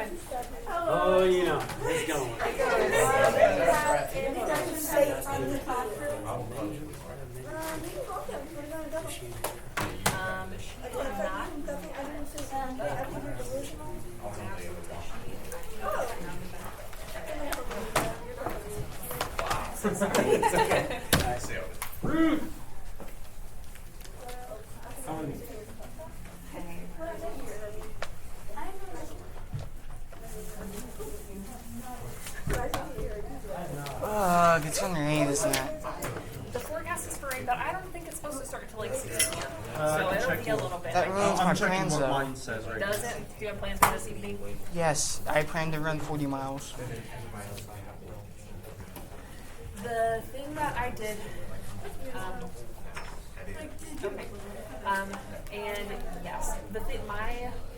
going? Oh, you know, it's going. Rude. It's gonna rain, isn't it? The forecast is for rain, but I don't think it's supposed to start until like 6 p.m. So it'll be a little bit. That ruins my plans, though. Mine says right Does it? Do you have plans for this evening? Yes, I plan to run 40 miles. The thing that I did, okay. And yes,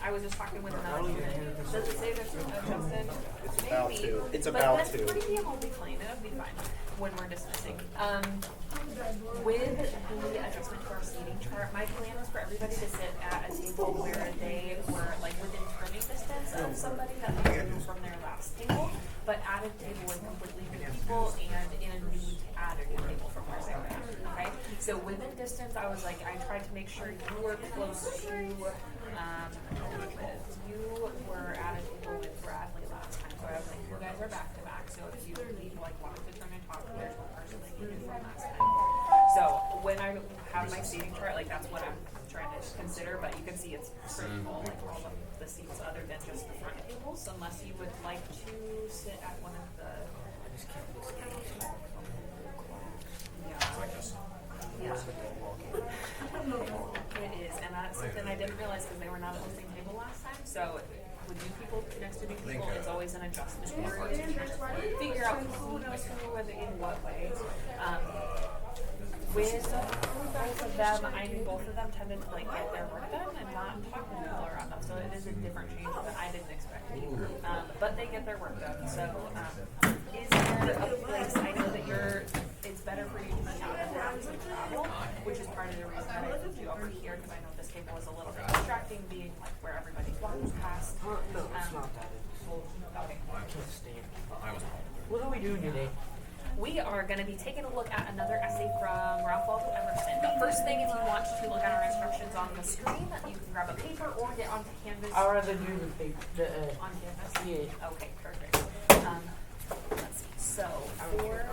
I was just talking with another student. Does it say that's adjusted? It's about Maybe. to. It's But about that's to. 3 p.m. will be fine. It'll be fine when we're dismissing. With the adjustment to our seating chart, my plan was for everybody to sit at a table where they were like within turning distance of somebody that they knew from their last table, but at a table with completely new people and in a new added table from where they were at. Okay, so within distance, I was like, I tried to make sure you were close to. You were at a table with Bradley last time, so I was like, you guys are back to back. So if you like wanted to turn and talk, there's one person that you knew from last time. So when I have my seating chart, like that's what I'm trying to consider. But you can see it's pretty full, like all of the seats other than just the front tables, unless you would like to sit at one of the. Yeah. It is, and that's something I didn't realize because they were not at the same table last time. So with new people next to new people, it's always an adjustment period to kind of figure out who knows who and in what way. With both of them, I knew both of them tended to like get their work done and not talk to people around them. So it is a different change that I didn't expect either. But they get their work done. So is there a place? I know that it's better for you to be out of rooms and travel, which is part of the reason that I moved you over here because I know this table was a little bit distracting, being like where everybody's walking past. No, it's not that. Okay. I can't stand it. What are we doing today? We are going to be taking a look at another essay from Ralph Waldo Emerson. But first thing, if you want to look at our instructions on the screen, you can grab a paper or get onto Canvas. I'd rather do the paper. On Canvas? Yeah. Okay, perfect. Let's see. So, for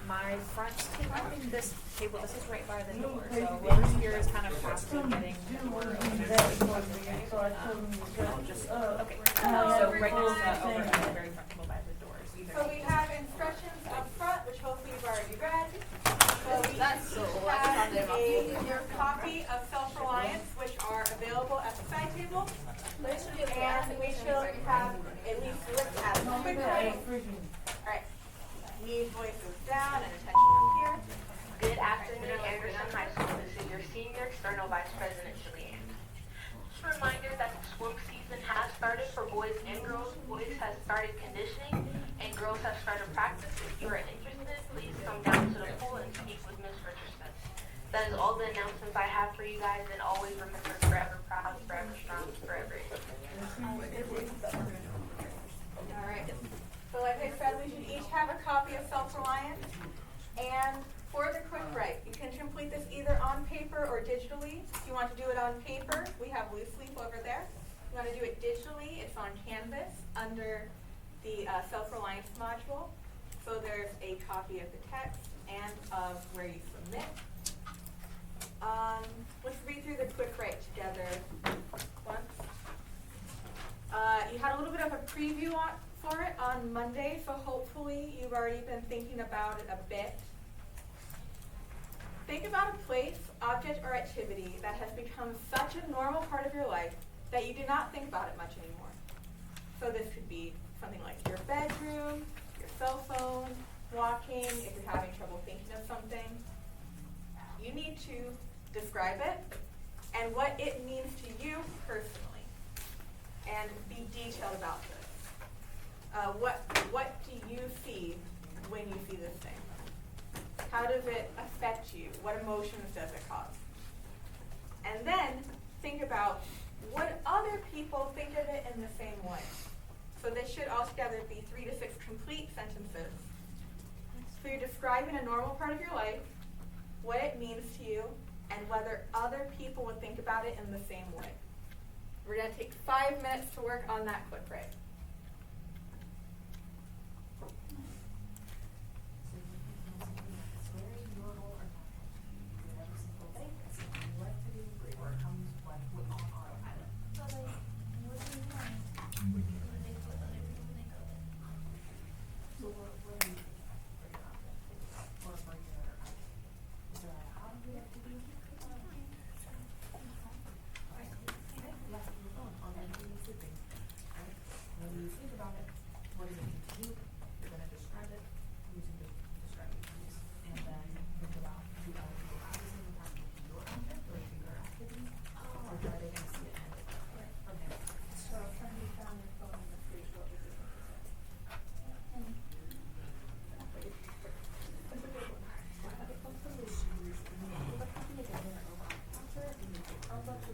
my front table, I think this table, this is right by the door. So, Rose here is kind of fast in getting the door open. Okay. So, right next to over at the very front table by the doors. So we have instructions up front, which hopefully you've already read. So we have your copy of Self-Reliance, which are available at the side table. And we should have at least looked at a quick break. All right. Need voices down and attention up here. Good afternoon, Emerson High School. This is your senior external vice president, Julianne. Just a reminder that the swim season has started for boys and girls. Boys have started conditioning, and girls have started practice. If you are interested, please come down to the pool and speak with Ms. Richardson. That is all the announcements I have for you guys, and always remember, forever proud, forever strong, forever. All right. So like I said, we should each have a copy of Self-Reliance. And for the quick write, you can complete this either on paper or digitally. If you want to do it on paper, we have loose leaf over there. If you want to do it digitally, it's on Canvas under the Self-Reliance module. So there's a copy of the text and of where you submit. Let's read through the quick write together once. You had a little bit of a preview for it on Monday, so hopefully you've already been thinking about it a bit. Think about a place, object, or activity that has become such a normal part of your life that you do not think about it much anymore. So this could be something like your bedroom, your cell phone, walking, if you're having trouble thinking of something. You need to describe it and what it means to you personally. And be detailed about this. What do you see when you see this thing? How does it affect you? What emotions does it cause? And then think about would other people think of it in the same way? So this should altogether be 3 to 6 complete sentences. So you're describing a normal part of your life, what it means to you, and whether other people would think about it in the same way. We're going to take 5 minutes to work on that quick write.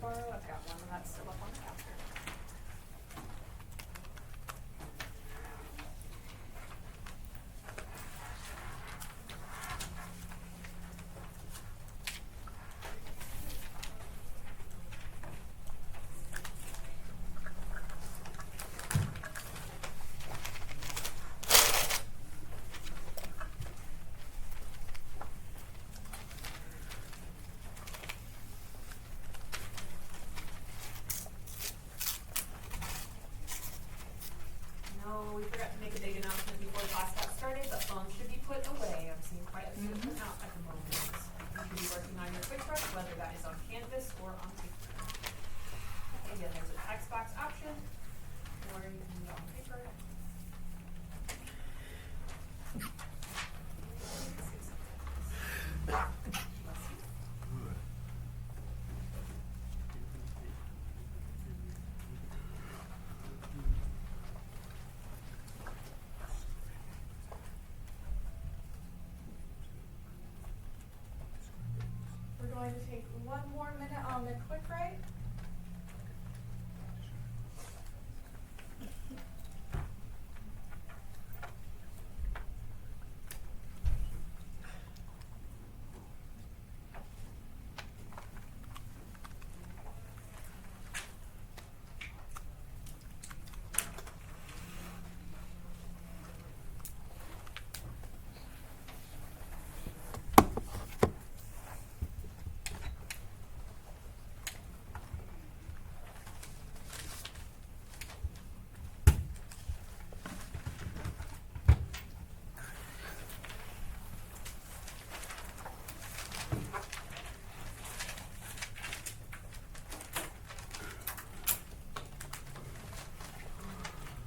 I've got one that's still up on the counter. We forgot to make a big announcement before class got started. The phone should be put away. I'm seeing quite a few of them out at the moment. You should be working on your quick write, whether that is on Canvas or on paper. Again, there's a text box option, or you can do it on paper. We're going to take 1 more minute on the quick write.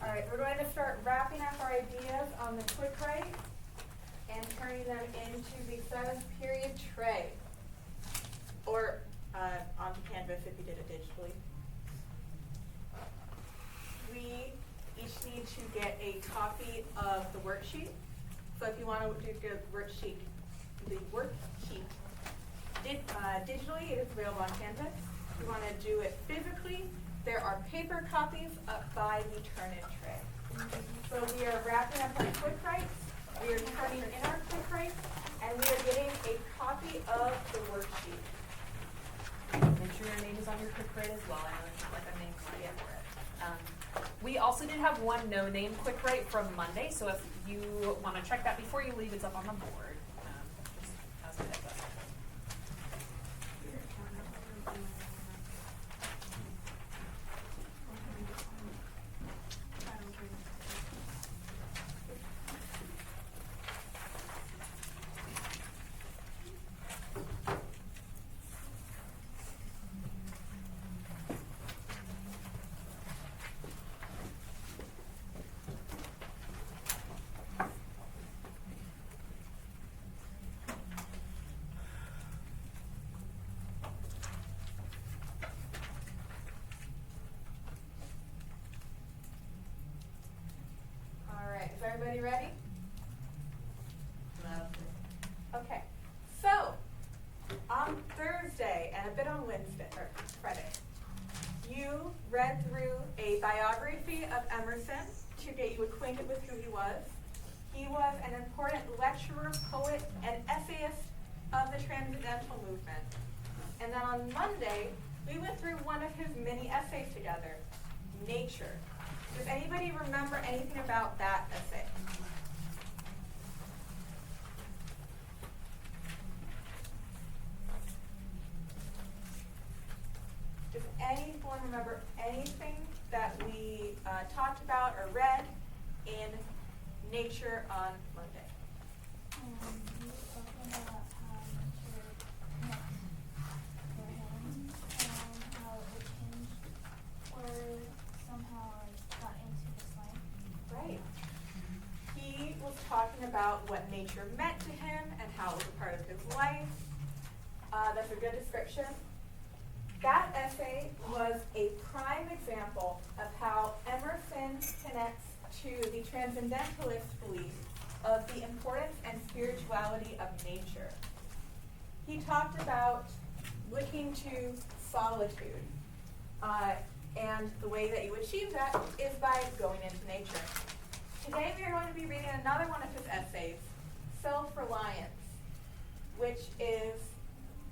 Alright, we're going to start wrapping up our ideas on the quick write and turning them into the 7th period tray. Or onto Canvas if you did it digitally. We each need to get a copy of the worksheet. So if you want to do the worksheet digitally, it is available on Canvas. If you want to do it physically, there are paper copies up by the turn-in tray. So we are wrapping up our quick writes, we are turning in our quick writes, and we are getting a copy of the worksheet. Make sure your name is on your quick write as well. I know it's not like a name tag yet for it. We also did have one no-name quick write from Monday, so if you want to check that before you leave, it's up on the board. Just as a heads up. Is everybody ready? Okay. So, on Thursday and a bit on Wednesday, or Friday, you read through a biography of Emerson to get you acquainted with who he was. He was an important lecturer, poet, and essayist of the Transcendental movement. And then on Monday, we went through one of his many essays together, Nature. Does anybody remember anything about that essay? Does anyone remember anything that we talked about or read in Nature on Monday? You were talking about how nature connects for him and how it changed or somehow got into his life. Right. He was talking about what nature meant to him and how it was a part of his life. That's a good description. That essay was a prime example of how Emerson connects to the transcendentalist belief of the importance and spirituality of nature. He talked about looking to solitude, and the way that you achieve that is by going into nature. Today we are going to be reading another one of his essays, Self-Reliance, which is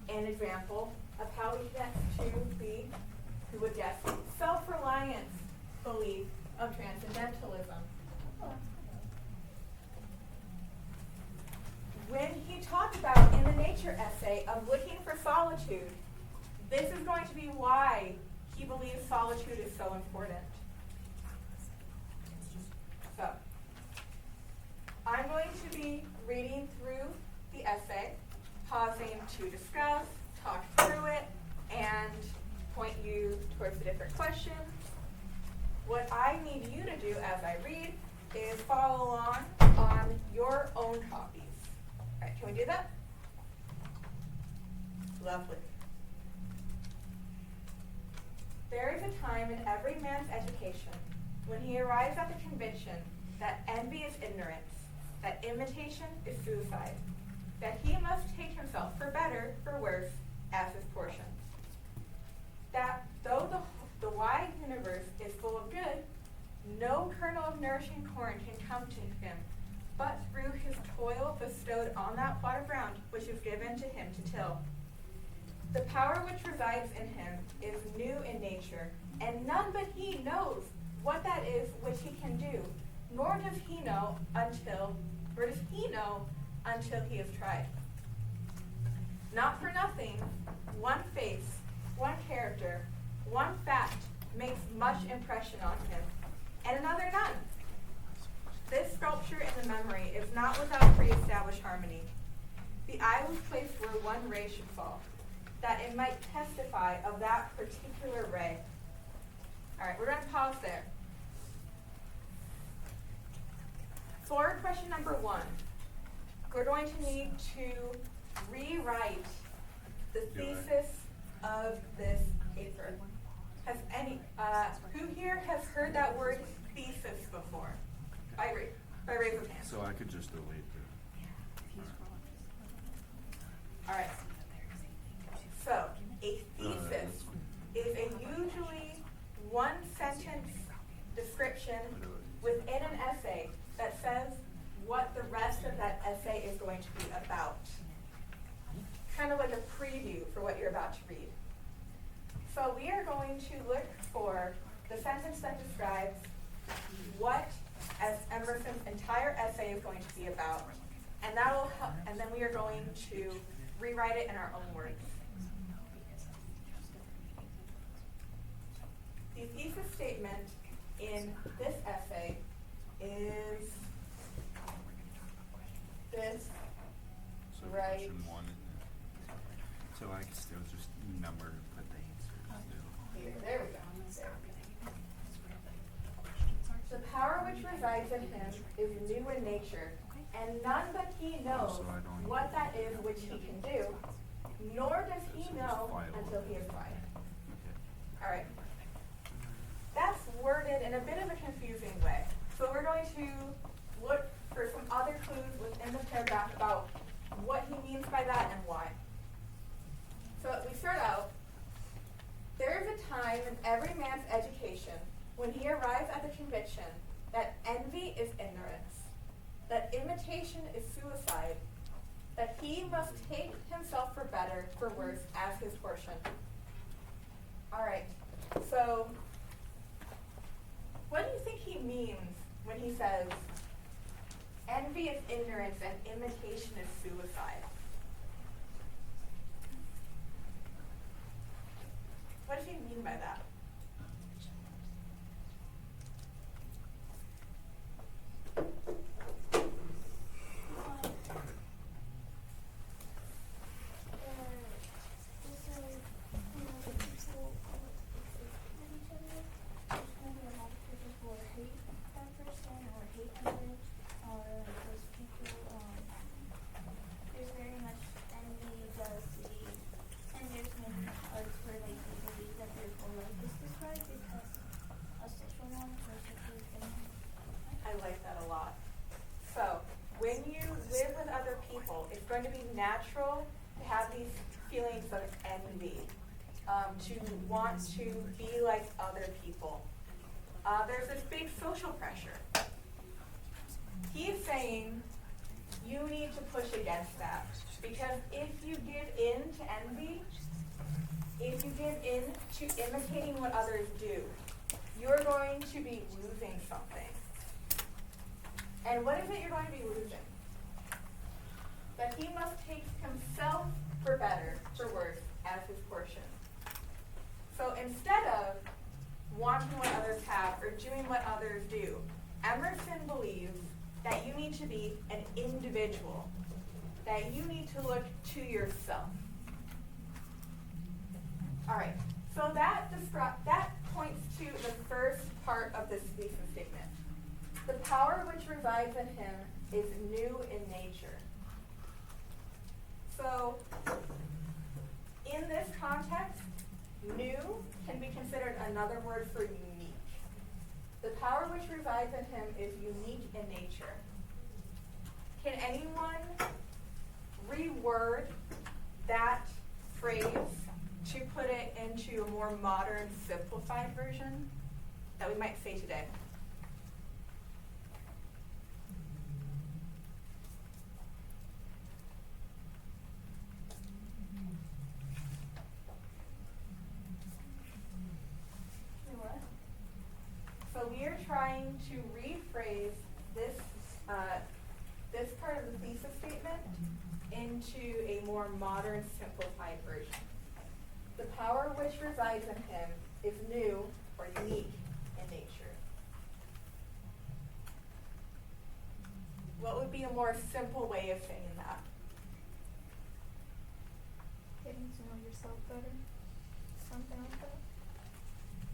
an example of how he connects to the, who would guess, self-reliance belief of transcendentalism. When he talked about in the nature essay of looking for solitude, this is going to be why he believes solitude is so important. So, I'm going to be reading through the essay, pausing to discuss, talk through it, and point you towards the different questions. What I need you to do as I read is follow along on your own copies. All right, can we do that? Lovely. There is a time in every man's education when he arrives at the conviction that envy is ignorance, that imitation is suicide, that he must take himself for better, for worse, as his portion. That though the wide universe is full of good, no kernel of nourishing corn can come to him, but through his toil bestowed on that plot of ground which is given to him to till. The power which resides in him is new in nature, and none but he knows what that is which he can do, nor does he know until he has tried. Not for nothing, one face, one character, one fact makes much impression on him, and another none. This sculpture in the memory is not without pre-established harmony. The eye was placed where one ray should fall, that it might testify of that particular ray. All right, we're going to pause there. For question number 1, we're going to need to rewrite the thesis of this paper. Has who here has heard that word thesis before? By raise of hand. So I could just delete it. All right. So, a thesis is a usually one-sentence description within an essay that says what the rest of that essay is going to be about. Kind of like a preview for what you're about to read. So we are going to look for the sentence that describes what Emerson's entire essay is going to be about, and that will help. And then we are going to rewrite it in our own words. The thesis statement in this essay is this So right question 1 in there. So I could still just number and put the answers still. here. There we go. The power which resides in him is new in nature, and none but he knows what that is which he can do, nor does he know until he is tried. All right. That's worded in a bit of a confusing way. So we're going to look for some other clues within the paragraph about what he means by that and why. So we start out, there is a time I am in every man's education when he arrives at the conviction that envy is ignorance, that imitation is suicide, that he must take himself for better, for worse, as his portion. All right, so what do you think he means when he says envy is ignorance and imitation is suicide? What does he mean by that? I like that a lot. So, when you live with other people, it's going to be natural to have these feelings of envy, to want to be like other people. There's this big social pressure. He's saying you need to push against that, because if you give in to envy, if you give in to imitating what others do, you're going to be losing something. And what is it you're going to be losing? That he must take himself for better, for worse, as his portion. So instead of wanting what others have or doing what others do, Emerson believes that you need to be an individual, that you need to look to yourself. All right, so that points to the first part of this thesis statement. The power which resides in him is new in nature. So, in this context, new can be considered another word for unique. The power which resides in him is unique in nature. Can anyone reword that phrase to put it into a more modern, simplified version that we might say today? So we are trying to rephrase this this part of the thesis statement into a more modern, simplified version. The power which resides in him is new or unique in nature. What would be a more simple way of saying that? Getting to know yourself better. Something like that.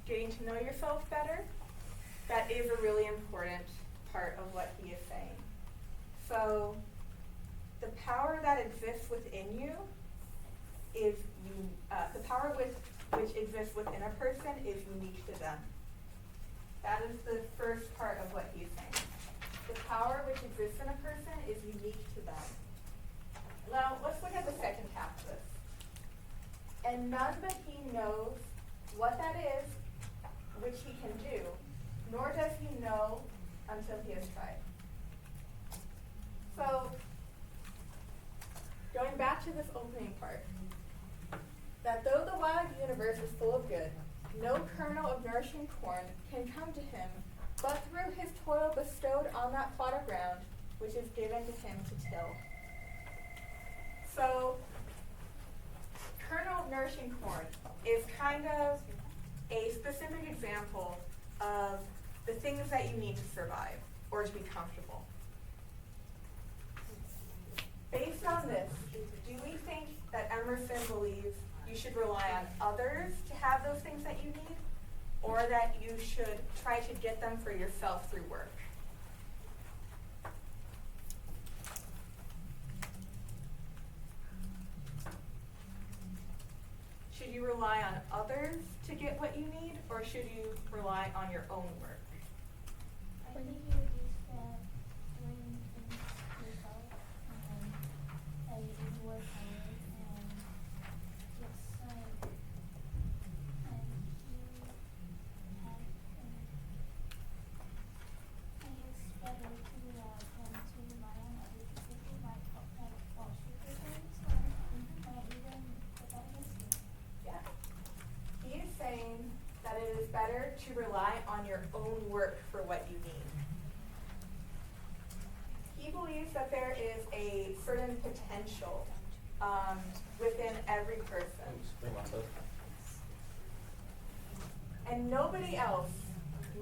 Getting to know yourself better? That is a really important part of what he is saying. So, the power that exists within you is the power which exists within a person is unique to them. That is the first part of what he's saying. The power which exists in a person is unique to them. Now, let's look at the second half of this. And none but he knows what that is which he can do, nor does he know until he has tried. So, going back to this opening part, that though the wide universe is full of good, no kernel of nourishing corn can come to him but through his toil bestowed on that plot of ground which is given to him to till. So, kernel of nourishing corn is kind of a specific example of the things that you need to survive or to be comfortable. Based on this, do we think that Emerson believes you should rely on others to have those things that you need, or that you should try to get them for yourself through work? Should you rely on others to get what you need, or should you rely on your own work? I think you would use that doing things yourself, that you work hard, and it's like, and you better to rely on your own work for what you need. He believes that there is a certain potential within every person. And nobody else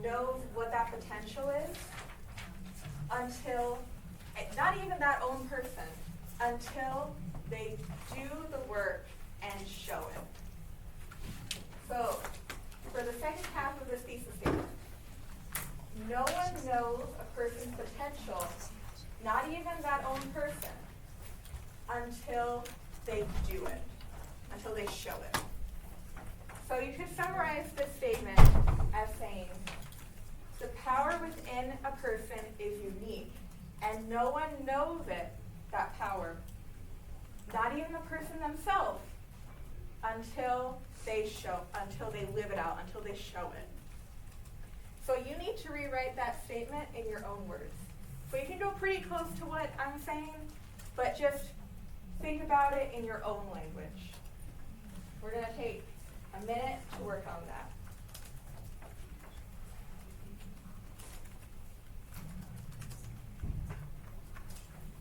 knows what that potential is until, not even that own person, until they do the work and show it. So, for the second half of this thesis statement, no one knows a person's potential, not even that own person, until they do it, until they show it. So you could summarize this statement as saying, the power within a person is unique, and no one knows it, that power, not even the person themselves, until they live it out, until they show it. So you need to rewrite that statement in your own words. So you can go pretty close to what I'm saying, but just think about it in your own language. We're going to take a minute to work on that.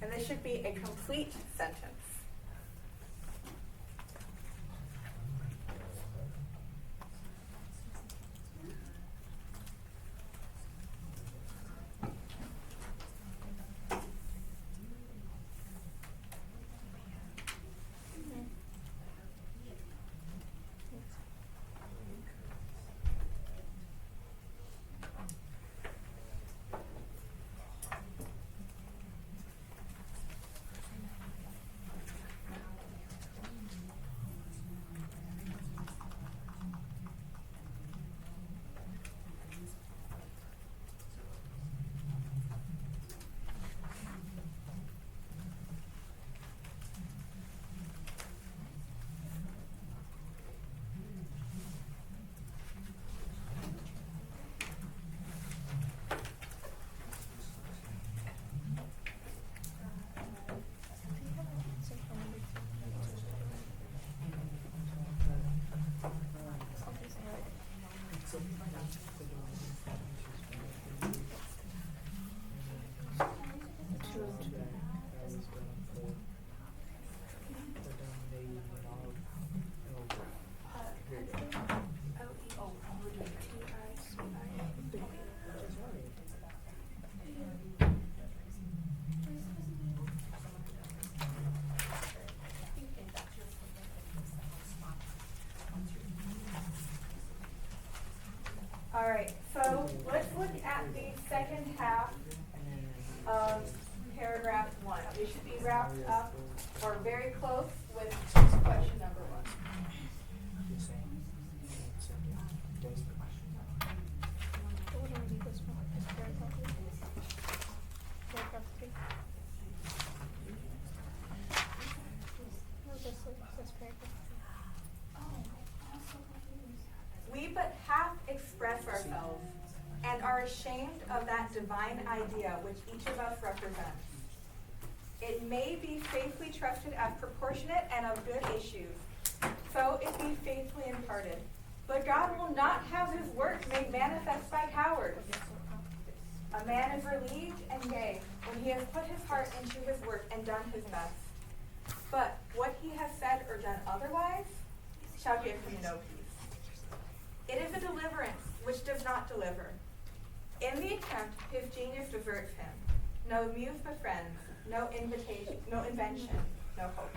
And this should be a complete sentence. All right, so let's look at the second half of paragraph 1. It should be wrapped up or very close with question number 1. We but half express ourselves and are ashamed of that divine idea which each of us represents. It may be faithfully trusted as proportionate and of good issues, so it be faithfully imparted. But God will not have his work made manifest by cowards. A man is relieved and gay when he has put his heart into his work and done his best. But what he has said or done otherwise shall give him no peace. It is a deliverance which does not deliver. In the attempt, his genius deserts him. No muse befriends, no invention, no hope.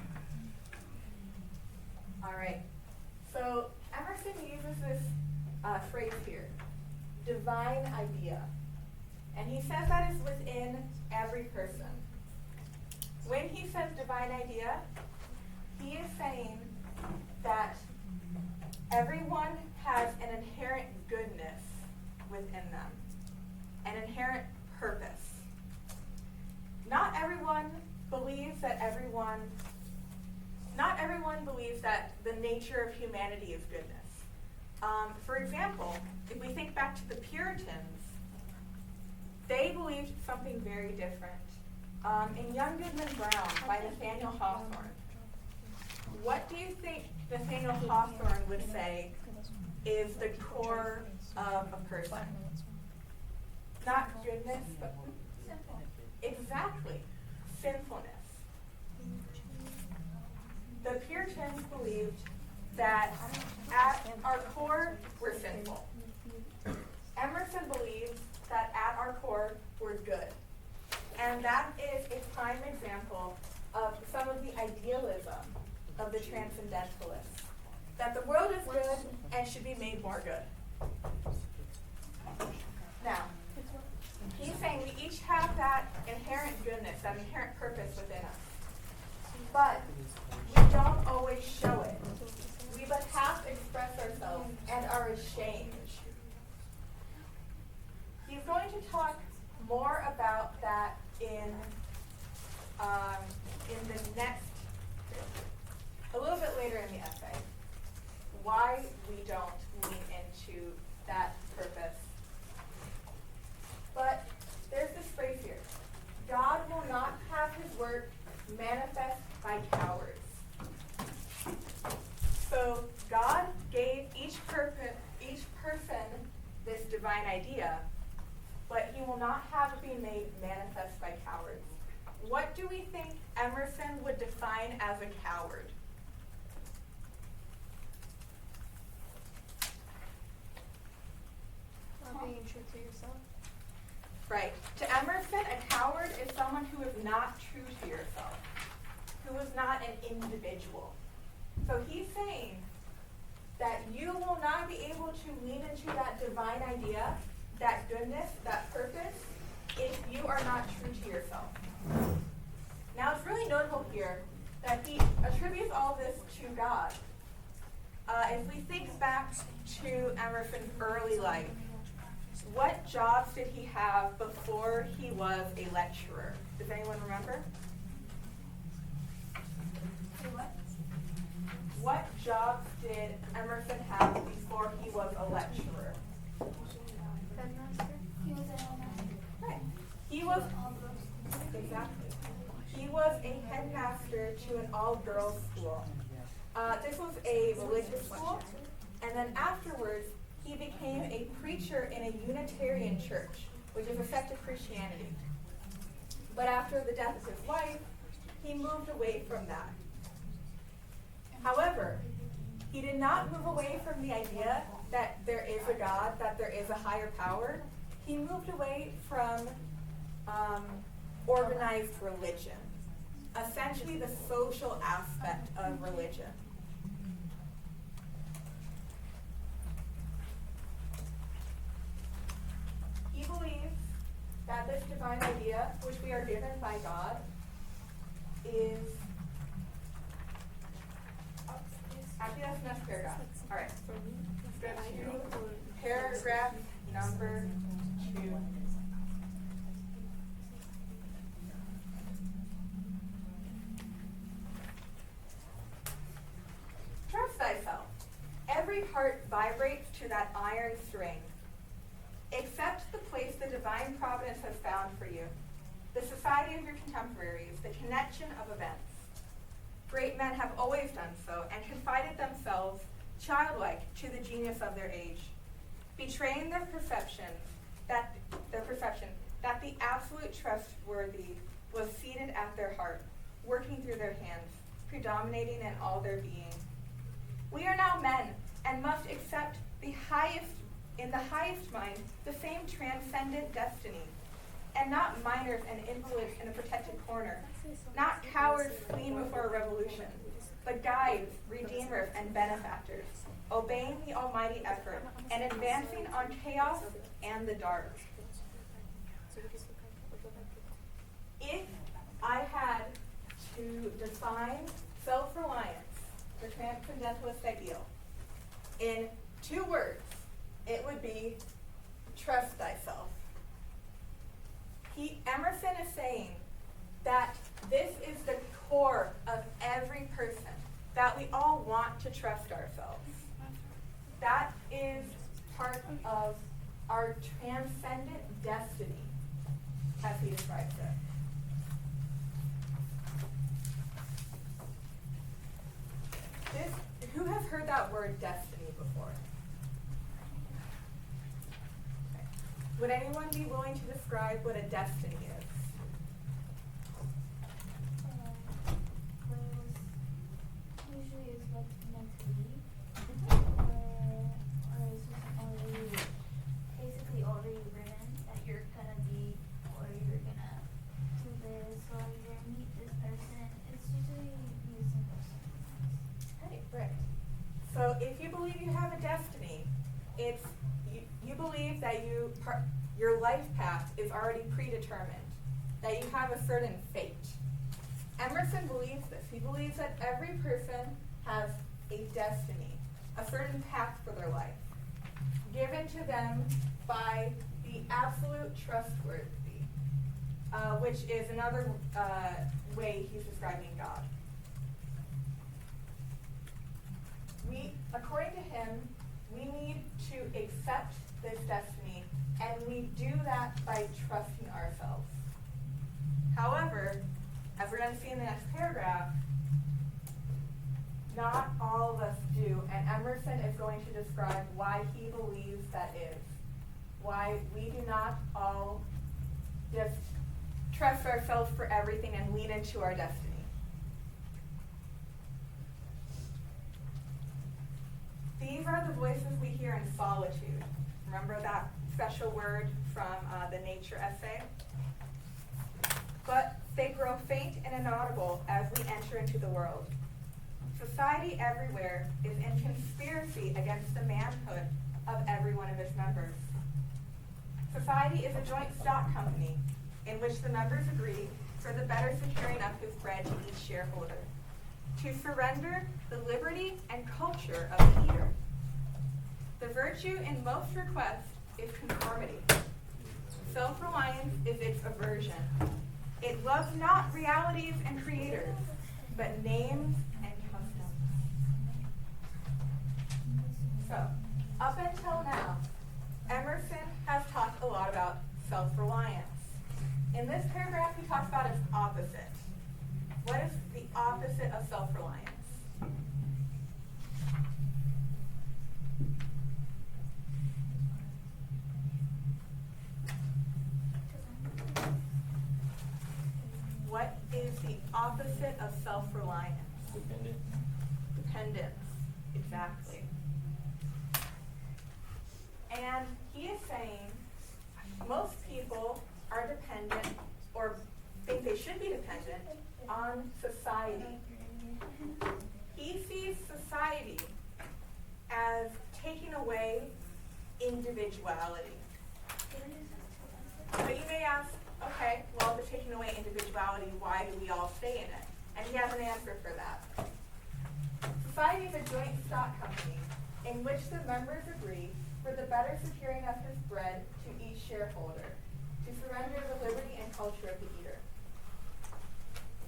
All right. So Emerson uses this phrase here, divine idea. And he says that is within every person. When he says divine idea, he is saying that everyone has an inherent goodness within them, an inherent purpose. Not everyone believes that the nature of humanity is goodness. For example, if we think back to the Puritans, they believed something very different. In Young Goodman Brown by Nathaniel Hawthorne, what do you think Nathaniel Hawthorne would say is the core of a person. Not goodness, but exactly, sinfulness. The Puritans believed that at our core, we're sinful. Emerson believes that at our core, we're good. And that is a prime example of some of the idealism of the transcendentalists. That the world is good and should be made more good. Now, he's saying we each have that inherent goodness, that inherent purpose within us. But we don't always show it. We but half express ourselves and are ashamed. He's going to talk more about that in the next, a little bit later in the essay, why we don't lean into that purpose. But there's this phrase here: God will not have his work manifest by cowards. So God gave each person this divine idea, but he will not have it be made manifest by cowards. What do we think Emerson would define as a coward? Not being true to yourself. Right. To Emerson, a coward is someone who is not true to yourself, who is not an individual. So he's saying that you will not be able to lean into that divine idea, that goodness, that purpose, if you are not true to yourself. Now it's really notable here that he attributes all this to God. If we think back to Emerson's early life, what jobs did he have before he was a lecturer? Does anyone remember? What jobs did Emerson have before he was a lecturer? Headmaster. He was a headmaster. Right. He was, exactly. He was a headmaster to an all-girls school. This was a religious school, and then afterwards, he became a preacher in a Unitarian church, which is a sect of Christianity. But after the death of his wife, he moved away from that. However, he did not move away from the idea that there is a God, that there is a higher power. He moved away from organized religion, essentially the social aspect of religion. He believes that this divine idea, which we are given by God, is actually that's the next paragraph. All right. Let's go to paragraph number 2. Trust thyself. Every heart vibrates to that iron string. Accept the place the divine providence has found for you, the society of your contemporaries, the connection of events. Great men have always done so and confided themselves, childlike, to the genius of their age, betraying their perception that the absolute trustworthy was seated at their heart, working through their hands, predominating in all their being. We are now men and must accept in the highest mind the same transcendent destiny, and not minors and invalids in a protected corner, not cowards fleeing before a revolution, but guides, redeemers, and benefactors, obeying the almighty effort and advancing on chaos and the dark. If I had to define self-reliance, the transcendentalist ideal, in 2 words, it would be trust thyself. Emerson is saying that this is the core of every person, that we all want to trust ourselves. That is part of our transcendent destiny, as he describes it. Who has heard that word destiny it before. Would anyone be willing to describe what a destiny is? Usually is what's meant to be, or it's just already, basically already written that you're gonna be, or you're gonna do this, or you're gonna meet this person. It's usually used in those circumstances. Hey, right. So if you believe you have a destiny, it's you believe that your life path is already predetermined, that you have a certain fate. Emerson believes this. He believes that every person has a destiny, a certain path for their life, given to them by the absolute trustworthy, which is another way he's describing God. According to him, we need to accept this destiny, and we do that by trusting ourselves. However, as we're going to see in the next paragraph, not all of us do, and Emerson is going to describe why he believes that is. Why we do not all just trust ourselves for everything and lean into our destiny. These are the voices we hear in solitude. Remember that special word from the nature essay? But they grow faint and inaudible as we enter into the world. Society everywhere is in conspiracy against the manhood of every one of its members. Society is a joint stock company in which the members agree for the better securing of his bread to each shareholder, to surrender the liberty and culture of the eater. The virtue in most requests is conformity. Self-reliance is its aversion. It loves not realities and creators, but names and customs. So, up until now, Emerson has talked a lot about self-reliance. In this paragraph, he talks about its opposite. What is the opposite of self-reliance? What is the opposite of self-reliance? Dependence. Exactly. And he is saying most people are dependent, or think they should be dependent, on society. He sees society as taking away individuality. But you may ask, okay, well, if it's taking away individuality, why do we all stay in it? And he has an answer for that. Society is a joint stock company in which the members agree for the better securing of his bread to each shareholder, to surrender the liberty and culture of the eater.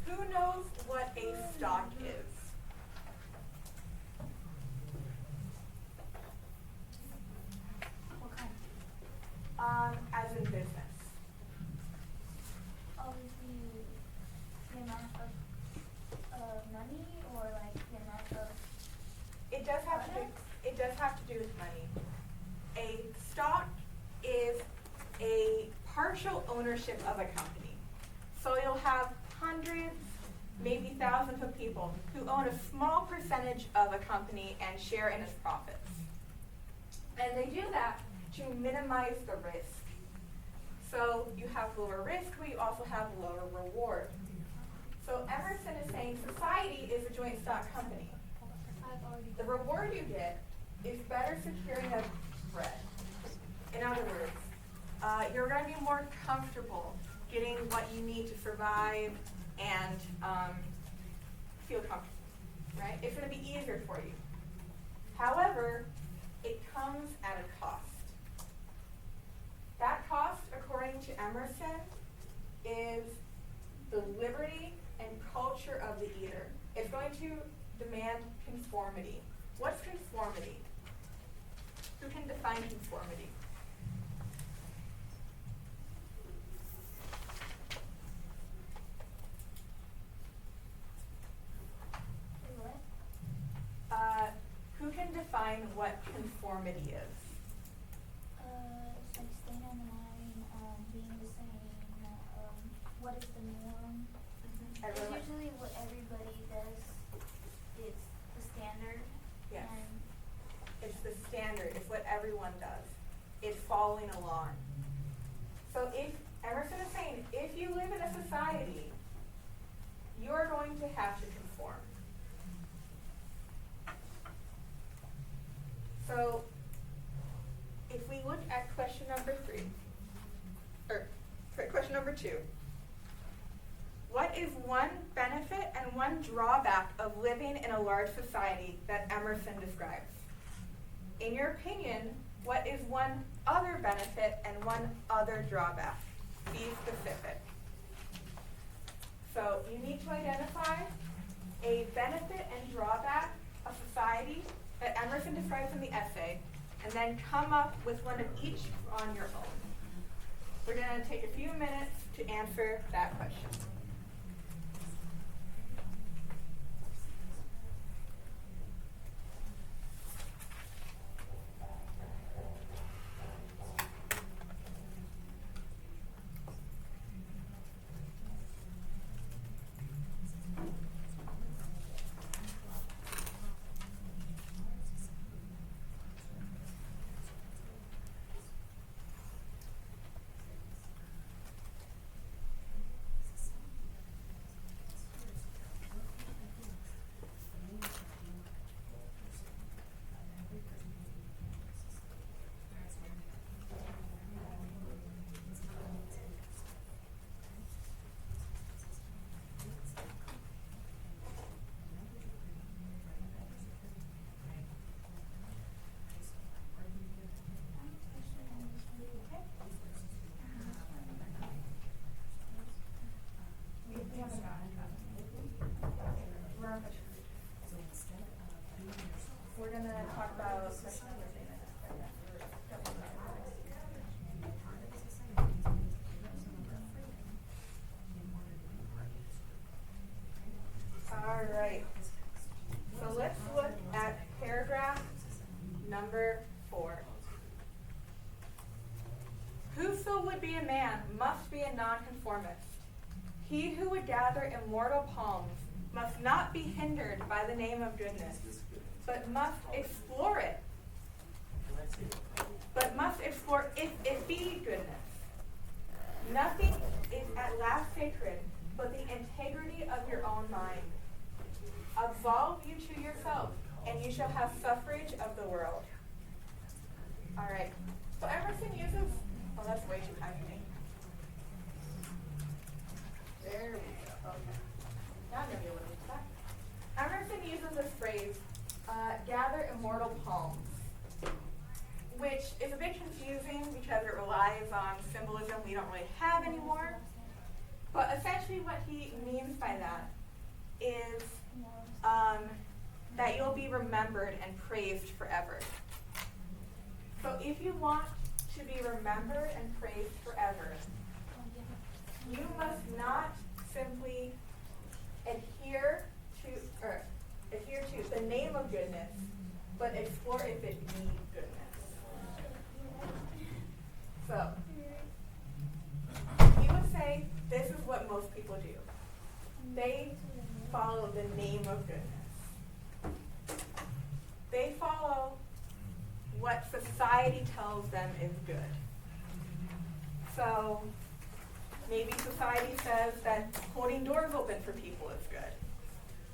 Who knows what a stock is? What kind? As in business. Obviously, the amount of money, or like the amount of. It does have to do with money. A stock is a partial ownership of a company. So you'll have hundreds, maybe thousands of people who own a small percentage of a company and share in its profits. And they do that to minimize the risk. So you have lower risk, but you also have lower reward. So Emerson is saying society is a joint stock company. The reward you get is better securing of bread. In other words, you're going to be more comfortable getting what you need to survive and feel comfortable, right? It's going to be easier for you. However, it comes at a cost. That cost, according to Emerson, is the liberty and culture of the eater. It's going to demand conformity. What's conformity? Who can define conformity? Who can define what conformity is? It's like staying in line, being the same, what is the norm? It's Everyone- usually what everybody does, it's the standard. Yes. And It's the standard, it's what everyone does. It's following along. So if, Emerson is saying, if you live in a society, you're going to have to conform. So if we look at question number 2, what is one benefit and one drawback of living in a large society that Emerson describes? In your opinion, what is one other benefit and one other drawback? Be specific. So you need to identify a benefit and drawback of society that Emerson describes in the essay, and then come up with one of each on your own. We're going to take a few minutes to answer that question. We're going to talk about question number 3 minutes. All right. So let's look at paragraph number 4. Whoso would be a man must be a nonconformist. He who would gather immortal palms must not be hindered by the name of goodness, but must explore it. But must explore if it be goodness. Nothing is at last sacred but the integrity of your own mind. Absolve you to yourself, and you shall have suffrage of the world. All right. So Emerson uses, oh, that's way too high for me. There we go. Okay. Now I'm going to be able to reach that. Emerson uses this phrase, gather immortal palms, which is a bit confusing because it relies on symbolism we don't really have anymore. But essentially what he means by that is that you'll be remembered and praised forever. So if you want to be remembered and praised forever, you must not simply adhere to the name of goodness, but explore if it be goodness. So, he would say this is what most people do. They follow the name of goodness. They follow what society tells them is good. So, maybe society says that holding doors open for people is good,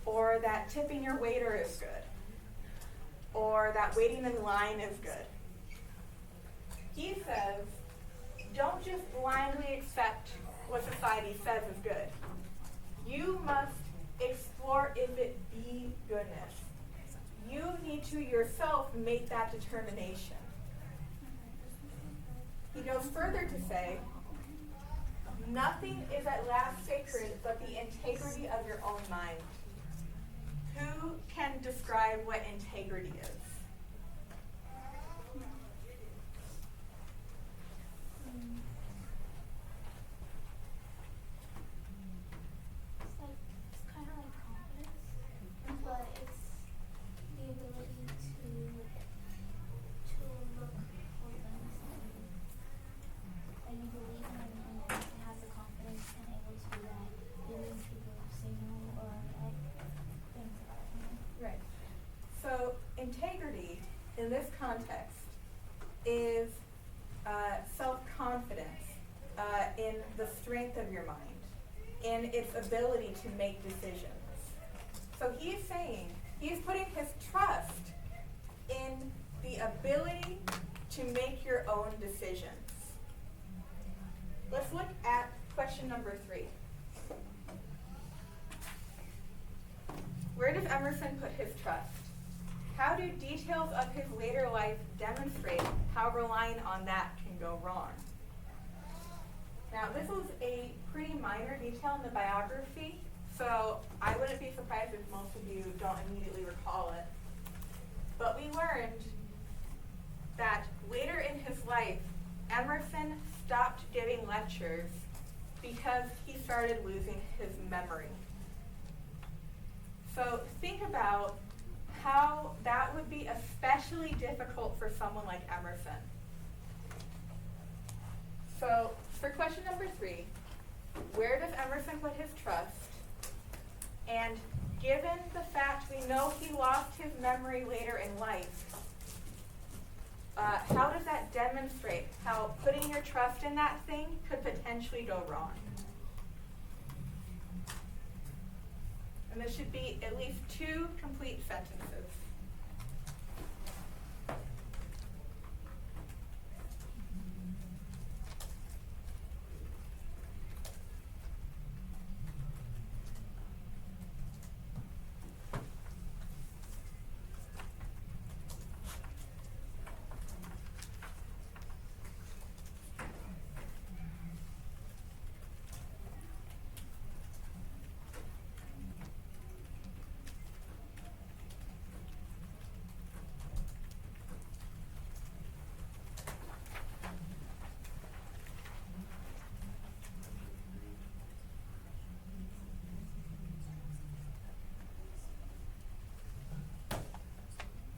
or that tipping your waiter is good, or that waiting in line is good. He says, don't just blindly accept what society says is good. You must explore if it be goodness. You need to yourself make that determination. He goes further to say, nothing is at last sacred but the integrity of your own mind. Who can describe what integrity is? It's kind of like confidence, but it's the ability to in this context is self-confidence in the strength of your mind, in its ability to make decisions. So he's saying, he's putting his trust in the ability to make your own decisions. Let's look at question number 3. Where does Emerson put his trust? How do details of his later life demonstrate how relying on that can go wrong? Now, this was a pretty minor detail in the biography, so I wouldn't be surprised if most of you don't immediately recall it. But we learned that later in his life, Emerson stopped giving lectures because he started losing his memory. So think about how that would be especially difficult for someone like Emerson. So for question number 3, where does Emerson put his trust? And given the fact we know he lost his memory later in life, how does that demonstrate how putting your trust in that thing could potentially go wrong? And this should be at least 2 complete sentences.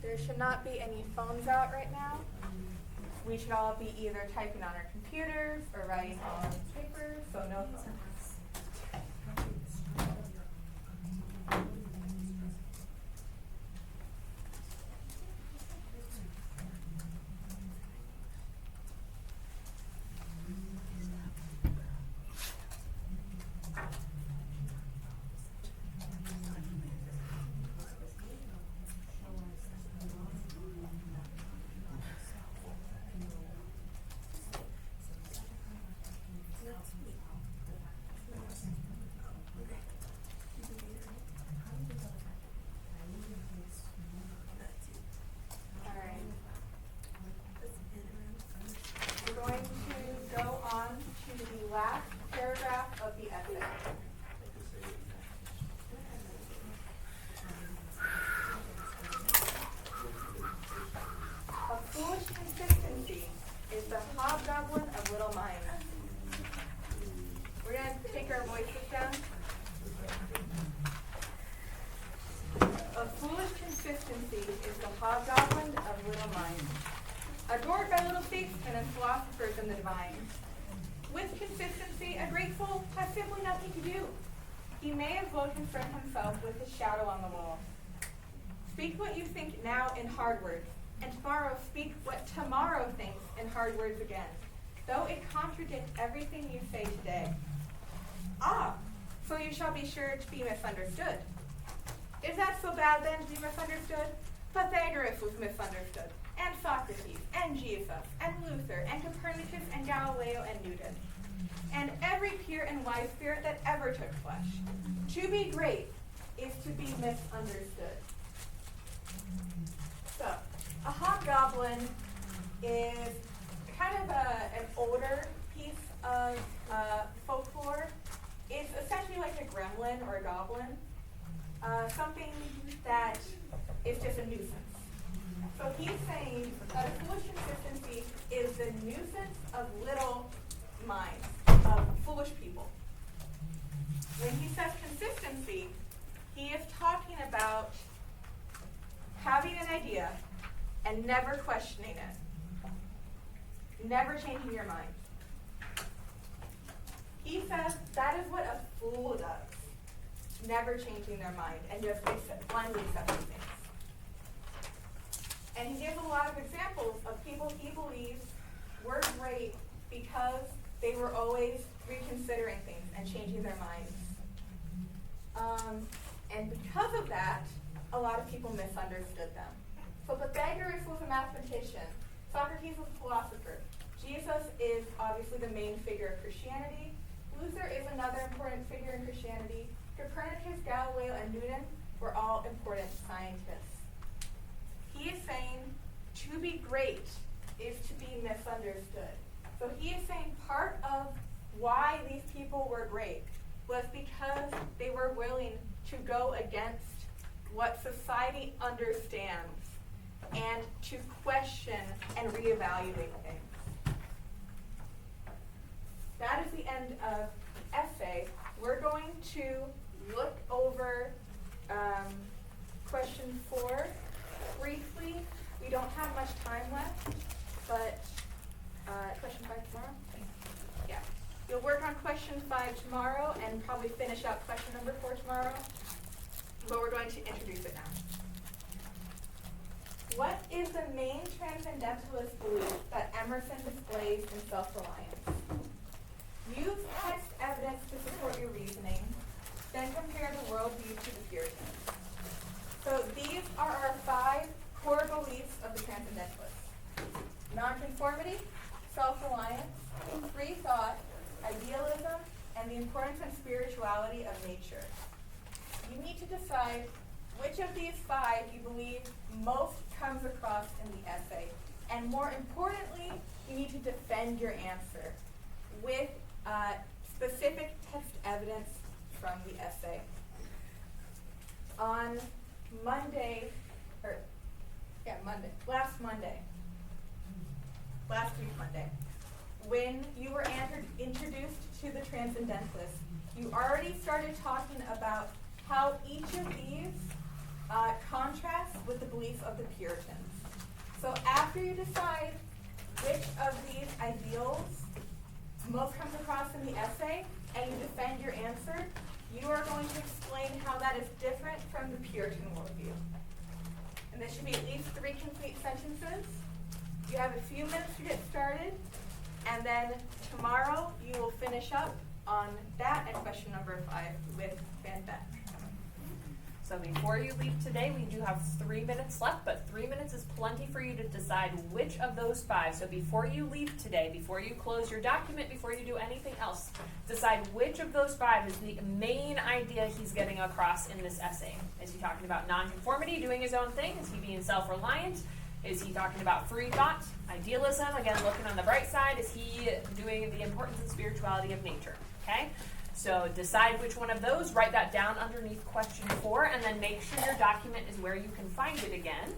There should not be any phones out right now. We should all be either typing on our computers or writing on papers, so no phones. Last paragraph of the essay. A foolish consistency is the hobgoblin of little minds. We're going to take our voices down. A foolish consistency is the hobgoblin of little minds, adored by little statesmen and philosophers in the divine. With consistency, a great soul has simply nothing to do. He may as well confront himself with his shadow on the wall. Speak what you think now in hard words, and tomorrow speak what tomorrow thinks in hard words again, though it contradicts everything you say today. Ah, so you shall be sure to be misunderstood. Is that so bad then to be misunderstood? Pythagoras was misunderstood, and Socrates, and Jesus, and Luther, and Copernicus, and Galileo, and Newton, and every pure and wise spirit that ever took flesh. To be great is to be misunderstood. So, a hobgoblin is kind of an older piece of folklore. It's essentially like a gremlin or a goblin, something that is just a nuisance. So he's saying that a foolish consistency is the nuisance of little minds, of foolish people. When he says consistency, he is talking about having an idea and never questioning it, never changing your mind. He says that is what a fool does, never changing their mind and just blindly accepting things. And he gives a lot of examples of people he believes were great because they were always reconsidering things and changing their minds. And because of that, a lot of people misunderstood them. So Pythagoras was a mathematician. Socrates was a philosopher. Jesus is obviously the main figure of Christianity. Luther is another important figure in Christianity. Copernicus, Galileo, and Newton were all important scientists. He is saying to be great is to be misunderstood. So he is saying part of why these people were great was because they were willing to go against what society understands and to question and reevaluate things. That is the end of essay. We're going to look over question 4 briefly. We don't have much time left, but question 5 tomorrow? Yeah. You'll work on question 5 tomorrow and probably finish out question number 4 tomorrow, but we're going to introduce it now. What is the main transcendentalist belief that Emerson displays in Self-Reliance? Use text evidence to support your reasoning, then compare the worldview to the Puritans. So these are our 5 core beliefs of the Transcendentalists. Nonconformity, self-reliance, free thought, idealism, and the importance and spirituality of nature. You need to decide which of these 5 you believe most comes across in the essay. And more importantly, you need to defend your answer with specific text evidence from the essay. On last week Monday, when you were introduced to the Transcendentalists, you already started talking about how each of these contrasts with the beliefs of the Puritans. So after you decide which of these ideals most comes across in the essay, and you defend your answer, you are going to explain how that is different from the Puritan worldview. And this should be at least 3 complete sentences. You have a few minutes to get started, and then tomorrow you will finish up on that and question number 5 with Van Beck. So before you leave today, we do have 3 minutes left, but 3 minutes is plenty for you to decide which of those 5. So before you leave today, before you close your document, before you do anything else, decide which of those 5 is the main idea he's getting across in this essay. Is he talking about nonconformity, doing his own thing? Is he being self-reliant? Is he talking about free thought, idealism, again, looking on the bright side? Is he doing the importance and spirituality of nature? Okay? So decide which one of those, write that down underneath question 4, and then make sure your document is where you can find it again.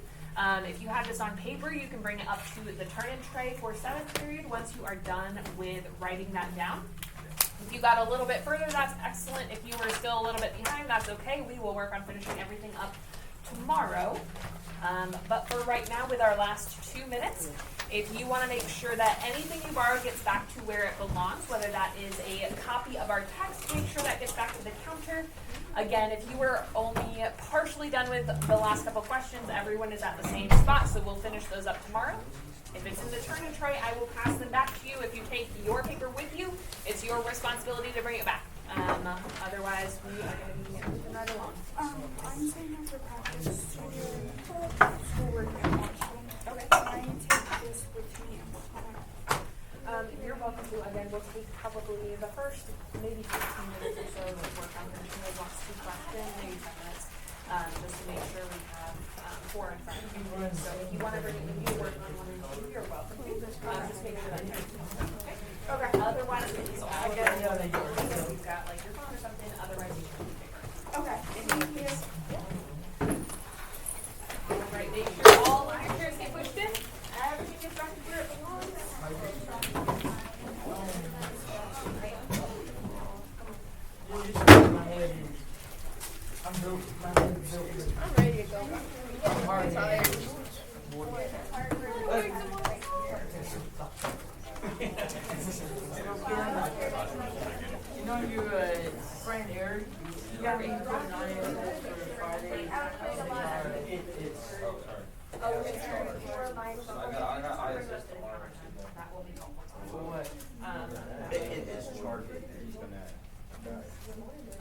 If you have this on paper, you can bring it up to the turn-in tray for 7th period once you are done with writing that down. If you got a little bit further, that's excellent. If you were still a little bit behind, that's okay. We will work on finishing everything up tomorrow. But for right now, with our last 2 minutes, if you want to make sure that anything you borrow gets back to where it belongs, whether that is a copy of our text, make sure that gets back to the counter. Again, if you were only partially done with the last couple questions, everyone is at the same spot, so we'll finish those up tomorrow. If it's in the turn-in tray, I will pass them back to you. If you take your paper with you, it's your responsibility to bring it back. Otherwise, we are going to be moving right along. I'm saying after practice to do schoolwork and watching. Okay. I take this with me and work on it. You're welcome to. Again, we'll take probably the first maybe 15 minutes or so to work on finishing those last 2 questions, maybe 10 minutes, just to make sure we have 4 in front of you. So if you want to bring it with you, work on 1 and 2, you're welcome to. Just make sure that you okay. Okay. Otherwise, it's all good. You've got like your phone or something. Otherwise, you can take it. Okay. Thank you. All right. Make sure all of your chairs get pushed in. Everything gets back to where it belongs. I'm ready to go. I'm already tired. You know your friend Eric? You got me put an eye on this for Friday. It's That will be helpful. For what? It's charging. He's gonna.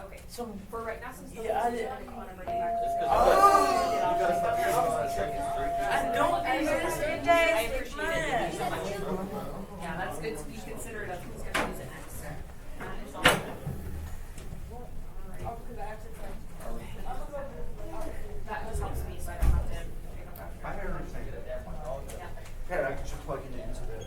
Okay, Some. for right now, some stuff Yeah, I is did. I want to bring it back. I don't do this every I day. appreciate it. Thank you so much. Yeah, that's good to be considerate of who's gonna use it next. It's all good. That just helps me so I don't have to pick up after. I heard him say that. Yeah. Hey, I could just plug it into the